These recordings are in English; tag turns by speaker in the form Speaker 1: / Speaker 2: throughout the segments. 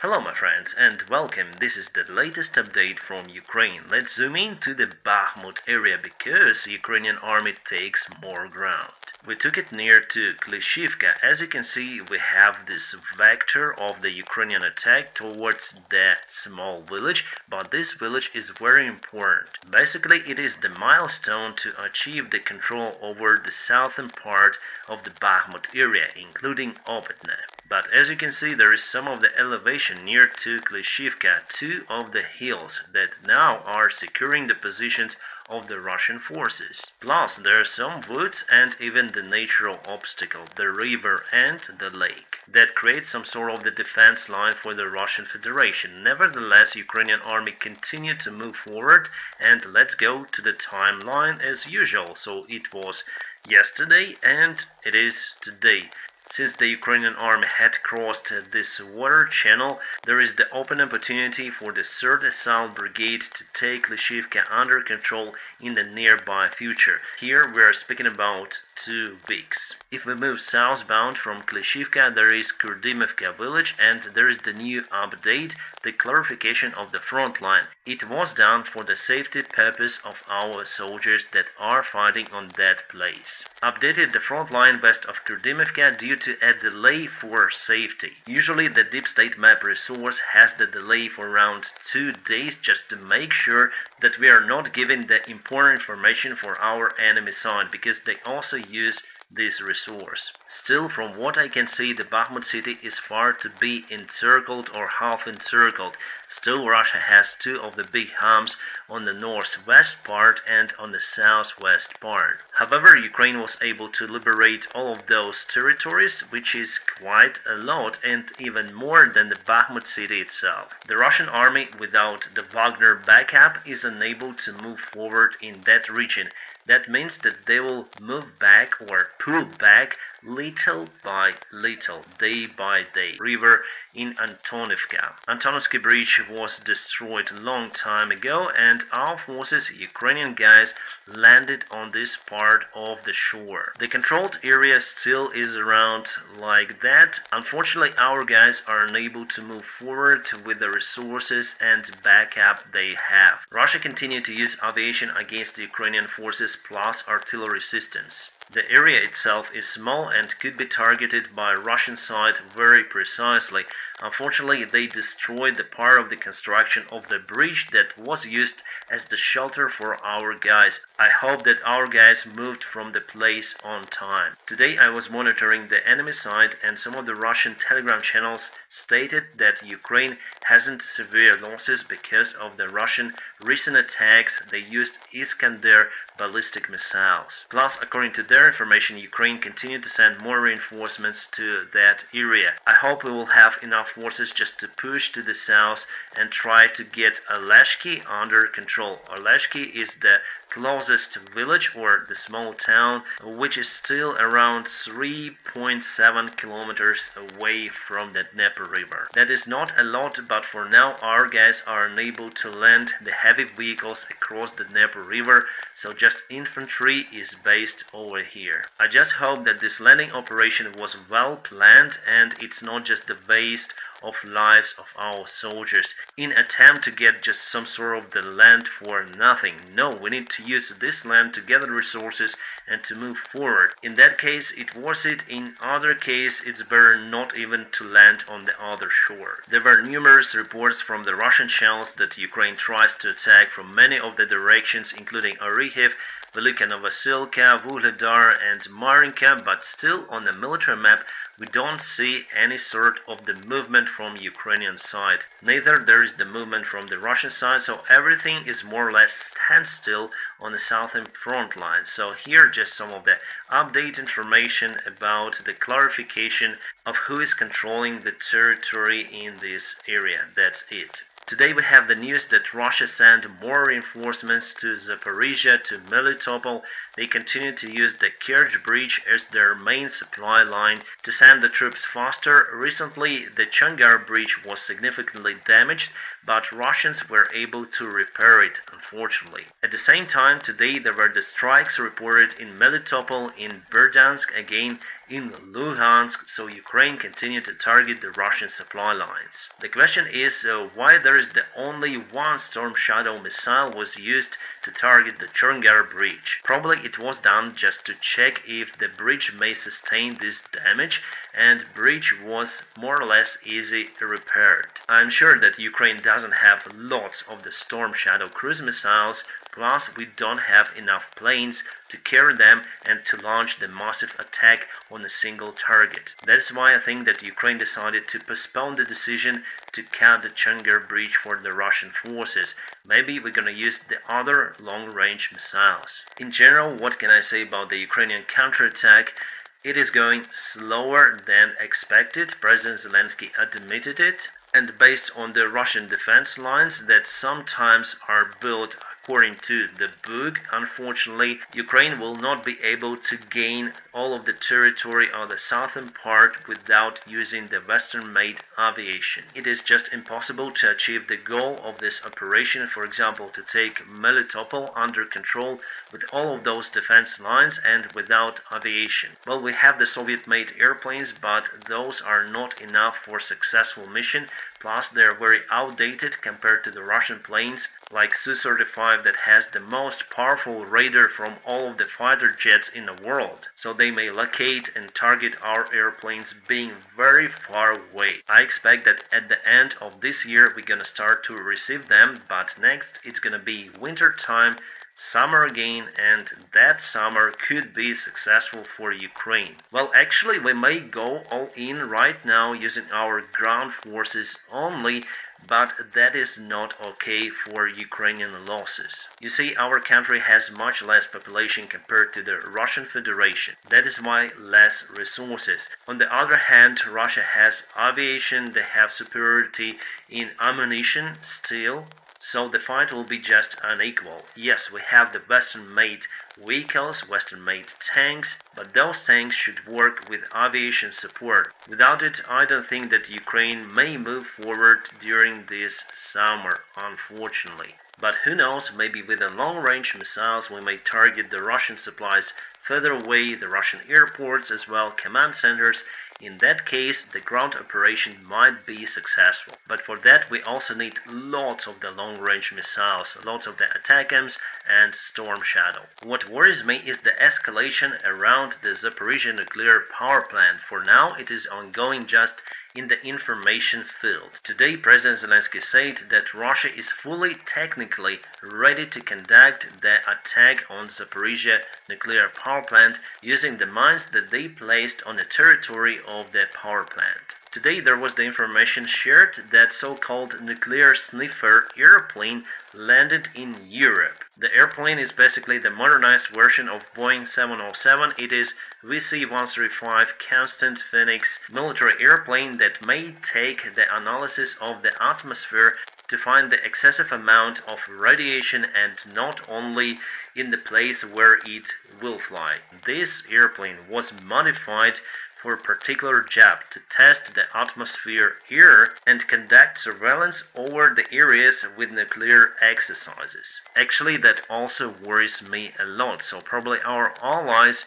Speaker 1: Hello my friends and welcome. This is the latest update from Ukraine. Let's zoom in to the Bakhmut area because Ukrainian army takes more ground. We took it near to Klyshivka. As you can see, we have this vector of the Ukrainian attack towards the small village, but this village is very important. Basically, it is the milestone to achieve the control over the southern part of the Bakhmut area, including Opitne. But as you can see, there is some of the elevation near to Klyshivka, two of the hills that now are securing the positions of the Russian forces. Plus, there are some woods and even the natural obstacle, the river and the lake, that create some sort of the defense line for the Russian Federation. Nevertheless, Ukrainian army continue to move forward, and let's go to the timeline as usual. So it was yesterday and it is today. Since the Ukrainian army had crossed this water channel, there is the open opportunity for the 3rd Assault Brigade to take Klyshivka under control in the nearby future. Here we are speaking about 2 weeks. If we move southbound from Klyshivka, there is Kurdimivka village, and there is the new update, the clarification of the front line. It was done for the safety purpose of our soldiers that are fighting on that place. Updated the front line west of Kurdimivka due to a delay for safety. Usually the deep state map resource has the delay for around 2 days just to make sure that we are not giving the important information for our enemy side, because they also use this resource. Still, from what I can see, the Bakhmut city is far to be encircled or half encircled. Still, Russia has 2 of the big humps on the northwest part and on the southwest part. However, Ukraine was able to liberate all of those territories, which is quite a lot and even more than the Bakhmut city itself. The Russian army, without the Wagner backup, is unable to move forward in that region. That means that they will move back or pull back little by little, day by day. River in Antonivka. Antonovsky Bridge was destroyed a long time ago, and our forces, Ukrainian guys, landed on this part of the shore. The controlled area still is around like that. Unfortunately, our guys are unable to move forward with the resources and backup they have. Russia continued to use aviation against the Ukrainian forces plus artillery systems. The area itself is small and could be targeted by Russian side very precisely. Unfortunately, they destroyed the part of the construction of the bridge that was used as the shelter for our guys. I hope that our guys moved from the place on time. Today I was monitoring the enemy side, and some of the Russian Telegram channels stated that Ukraine hasn't severe losses because of the Russian recent attacks. They used Iskander ballistic missiles. Plus, according to their information, Ukraine continued to send more reinforcements to that area. I hope we will have enough forces just to push to the south and try to get Aleshki under control. Aleshki is the closest village or the small town, which is still around 3.7 kilometers away from the Dnieper River. That is not a lot, but for now our guys are unable to land the heavy vehicles across the Dnieper River, so just infantry is based over here. I just hope that this landing operation was well planned and it's not just the waste of lives of our soldiers in attempt to get just some sort of the land for nothing. No, we need to use this land to gather resources and to move forward. In that case it was it, in other case it's better not even to land on the other shore. There were numerous reports from the Russian channels that Ukraine tries to attack from many of the directions, including Orikhiv, Velika Novosilka, Vuhledar and Marinka, but still on the military map we don't see any sort of the movement from Ukrainian side. Neither there is the movement from the Russian side, so everything is more or less standstill on the southern front line. So here just some of the update information about the clarification of who is controlling the territory in this area. That's it. Today we have the news that Russia sent more reinforcements to Zaporizhia, to Melitopol. They continue to use the Kerch Bridge as their main supply line to send the troops faster. Recently, the Chongar Bridge was significantly damaged, but Russians were able to repair it, unfortunately. At the same time, today there were the strikes reported in Melitopol, in Berdyansk, again in Luhansk, so Ukraine continued to target the Russian supply lines. The question is why there is the only one Storm Shadow missile was used to target the Cherngar bridge. Probably it was done just to check if the bridge may sustain this damage, and bridge was more or less easy repaired. I'm sure that Ukraine doesn't have lots of the Storm Shadow cruise missiles, plus we don't have enough planes to carry them and to launch the massive attack on a single target. That's why I think that Ukraine decided to postpone the decision to cut the Cherngar bridge for the Russian forces. Maybe we're gonna use the other long-range missiles. In general, what can I say about the Ukrainian counterattack? It is going slower than expected. President Zelensky admitted it. And based on the Russian defense lines that sometimes are built according to the book, unfortunately, Ukraine will not be able to gain all of the territory on the southern part without using the Western-made aviation. It is just impossible to achieve the goal of this operation, for example, to take Melitopol under control with all of those defense lines and without aviation. Well, we have the Soviet-made airplanes, but those are not enough for successful mission. Plus, they are very outdated compared to the Russian planes, like Su-35 that has the most powerful radar from all of the fighter jets in the world. So they may locate and target our airplanes being very far away. I expect that at the end of this year we're gonna start to receive them, but next it's gonna be winter time, summer again, and that summer could be successful for Ukraine. Well, actually we may go all in right now using our ground forces only, but that is not okay for Ukrainian losses. You see, our country has much less population compared to the Russian Federation. That is why less resources. On the other hand, Russia has aviation, they have superiority in ammunition still. So the fight will be just unequal. Yes, we have the Western-made vehicles, Western-made tanks, but those tanks should work with aviation support. Without it, I don't think that Ukraine may move forward during this summer, unfortunately. But who knows, maybe with the long-range missiles we may target the Russian supplies further away, the Russian airports as well, command centers. In that case, the ground operation might be successful. But for that, we also need lots of the long-range missiles, lots of the ATACMS and Storm Shadow. What worries me is the escalation around the Zaporizhzhia nuclear power plant. For now, it is ongoing just in the information field. Today, President Zelensky said that Russia is fully technically ready to conduct the attack on Zaporizhzhia nuclear power plant using the mines that they placed on the territory of the power plant. Today there was the information shared that so-called nuclear sniffer airplane landed in Europe. The airplane is basically the modernized version of Boeing 707. It is VC-135 Constant Phoenix military airplane that may take the analysis of the atmosphere to find the excessive amount of radiation and not only in the place where it will fly. This airplane was modified for a particular job to test the atmosphere air and conduct surveillance over the areas with nuclear exercises. Actually, that also worries me a lot, so probably our allies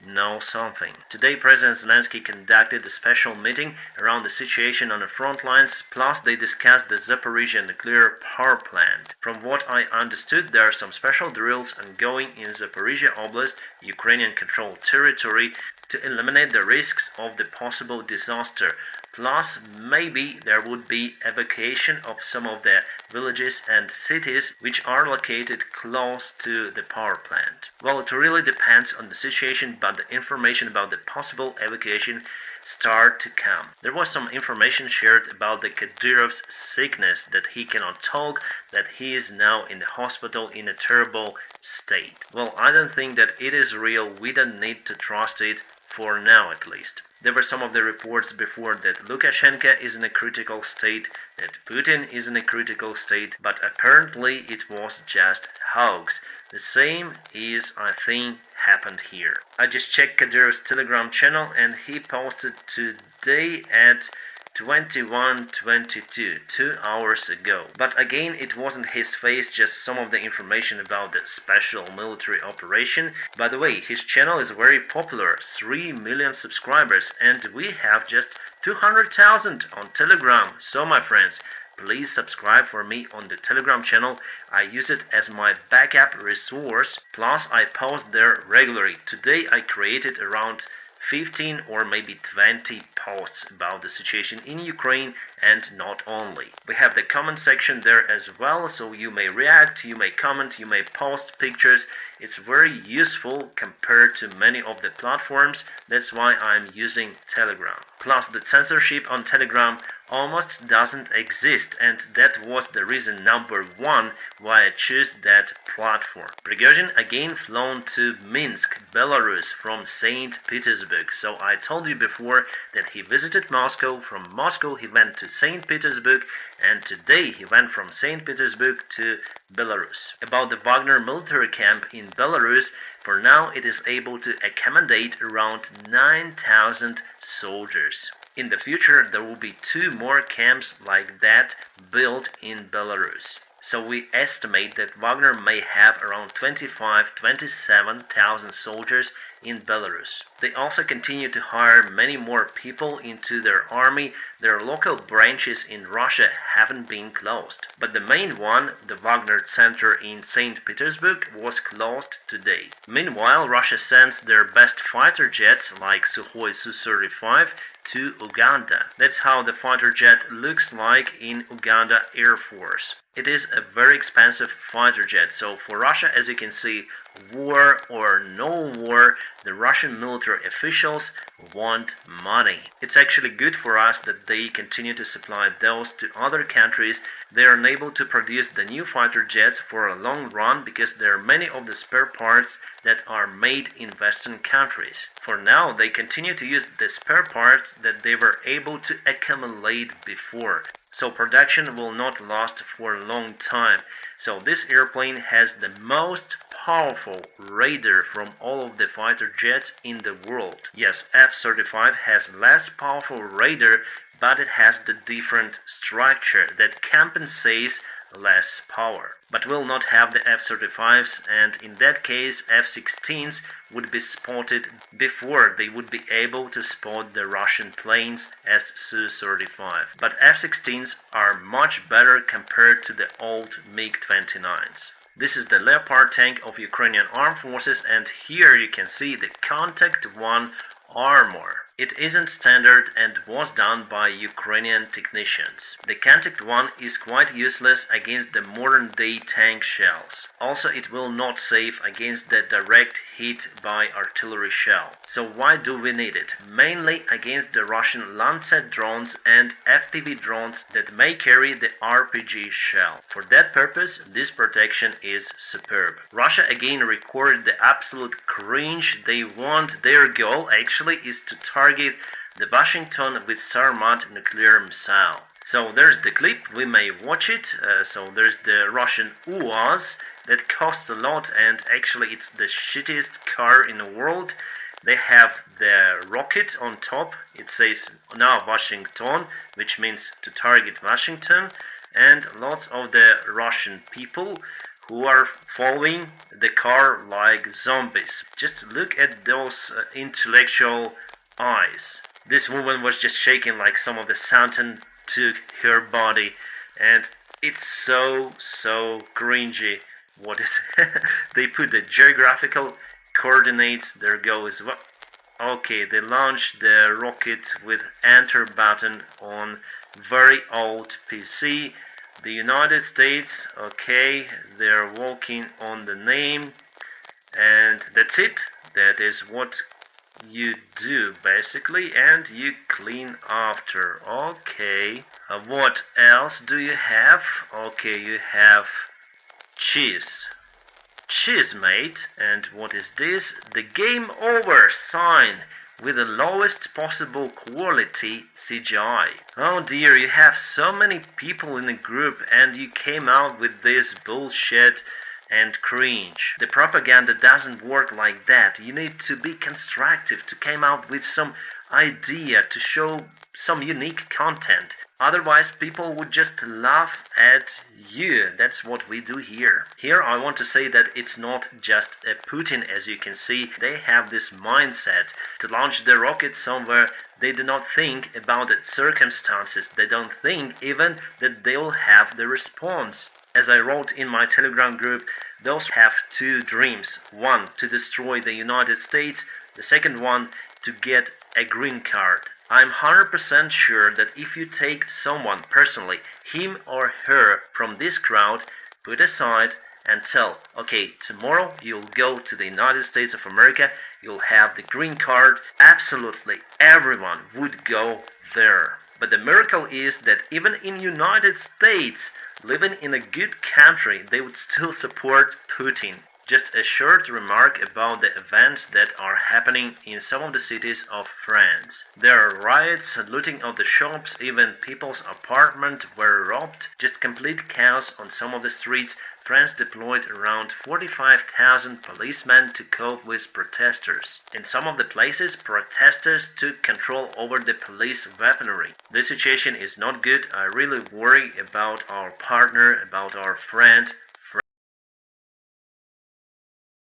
Speaker 1: know something. Today, President Zelensky conducted a special meeting around the situation on the front lines, plus they discussed the Zaporizhzhia nuclear power plant. From what I understood, there are some special drills ongoing in Zaporizhzhia Oblast, Ukrainian-controlled territory, to eliminate the risks of the possible disaster. Plus, maybe there would be evacuation of some of the villages and cities which are located close to the power plant. Well, it really depends on the situation, but the information about the possible evacuation start to come. There was some information shared about the Kadyrov's sickness, that he cannot talk, that he is now in the hospital in a terrible state. Well, I don't think that it is real. We don't need to trust it, for now at least. There were some of the reports before that Lukashenko is in a critical state, that Putin is in a critical state, but apparently it was just hoax. The same is, I think, happened here. I just checked Kadyrov's Telegram channel and he posted today at 21:22, 2 hours ago. But again, it wasn't his face, just some of the information about the special military operation. By the way, his channel is very popular, 3 million subscribers, and we have just 200,000 on Telegram. So my friends, please subscribe for me on the Telegram channel. I use it as my backup resource. Plus, I post there regularly. Today I created around 15 or maybe 20 posts about the situation in Ukraine, and not only. We have the comment section there as well, so you may react, you may comment, you may post pictures. It's very useful compared to many of the platforms. That's why I'm using Telegram. Plus, the censorship on Telegram almost doesn't exist, and that was the reason number one why I chose that platform. Prigozhin again flown to Minsk, Belarus from St. Petersburg. So I told you before that he visited Moscow. From Moscow he went to St. Petersburg, and today he went from St. Petersburg to Belarus. About the Wagner military camp in Belarus, for now it is able to accommodate around 9,000 soldiers. In the future there will be 2 more camps like that built in Belarus. So we estimate that Wagner may have around 27,000 soldiers in Belarus. They also continue to hire many more people into their army. Their local branches in Russia haven't been closed. But the main one, the Wagner Center in St. Petersburg, was closed today. Meanwhile, Russia sends their best fighter jets like Sukhoi Su-35 to Uganda. That's how the fighter jet looks like in Uganda Air Force. It is a very expensive fighter jet, so for Russia, as you can see, war or no war, the Russian military officials want money. It's actually good for us that they continue to supply those to other countries. They are unable to produce the new fighter jets for a long run because there are many of the spare parts that are made in Western countries. For now, they continue to use the spare parts that they were able to accumulate before. So production will not last for a long time. So this airplane has the most powerful radar from all of the fighter jets in the world. Yes, F-35 has less powerful radar, but it has the different structure that compensates less power. But will not have the F-35s, and in that case F-16s would be spotted before they would be able to spot the Russian planes as Su-35. But F-16s are much better compared to the old MiG-29s. This is the Leopard tank of Ukrainian armed forces, and here you can see the Contact 1 armor. It isn't standard and was done by Ukrainian technicians. The Contact 1 is quite useless against the modern-day tank shells. Also, it will not save against the direct hit by artillery shell. So why do we need it? Mainly against the Russian Lancet drones and FPV drones that may carry the RPG shell. For that purpose, this protection is superb. Russia again recorded the absolute cringe they want. Their goal actually is to target the Washington with Sarmat nuclear missile. So there's the clip, we may watch it. So there's the Russian UAZ that costs a lot, and actually it's the shittiest car in the world. They have the rocket on top, it says now Washington, which means to target Washington, and lots of the Russian people who are following the car like zombies. Just look at those intellectual eyes. This woman was just shaking like some of the Satan took her body, and it's so cringy. What is they put the geographical coordinates. There goes. Okay, they launched the rocket with enter button on very old PC. The United States, okay, they're working on the name, and that's it. That is what you do basically, and you clean after. Okay, what else do you have? Okay, you have cheese, mate. And what is this? The game over sign with the lowest possible quality CGI. Oh dear, you have so many people in the group and you came out with this bullshit and cringe. The propaganda doesn't work like that. You need to be constructive to come out with some idea to show some unique content. Otherwise, people would just laugh at you. That's what we do here. Here, I want to say that it's not just Putin, as you can see. They have this mindset to launch the rocket somewhere. They do not think about the circumstances. They don't think even that they'll have the response. As I wrote in my Telegram group, those have two dreams. One, to destroy the United States. The second one, to get a green card. I'm 100% sure that if you take someone personally, him or her, from this crowd, put aside and tell, okay, tomorrow you'll go to the United States of America, you'll have the green card, absolutely everyone would go there. But the miracle is that even in United States, living in a good country, they would still support Putin. Just a short remark about the events that are happening in some of the cities of France. There are riots, looting of the shops, even people's apartments were robbed. Just complete chaos on some of the streets. France deployed around 45,000 policemen to cope with protesters. In some of the places, protesters took control over the police weaponry. This situation is not good. I really worry about our partner, about our friend,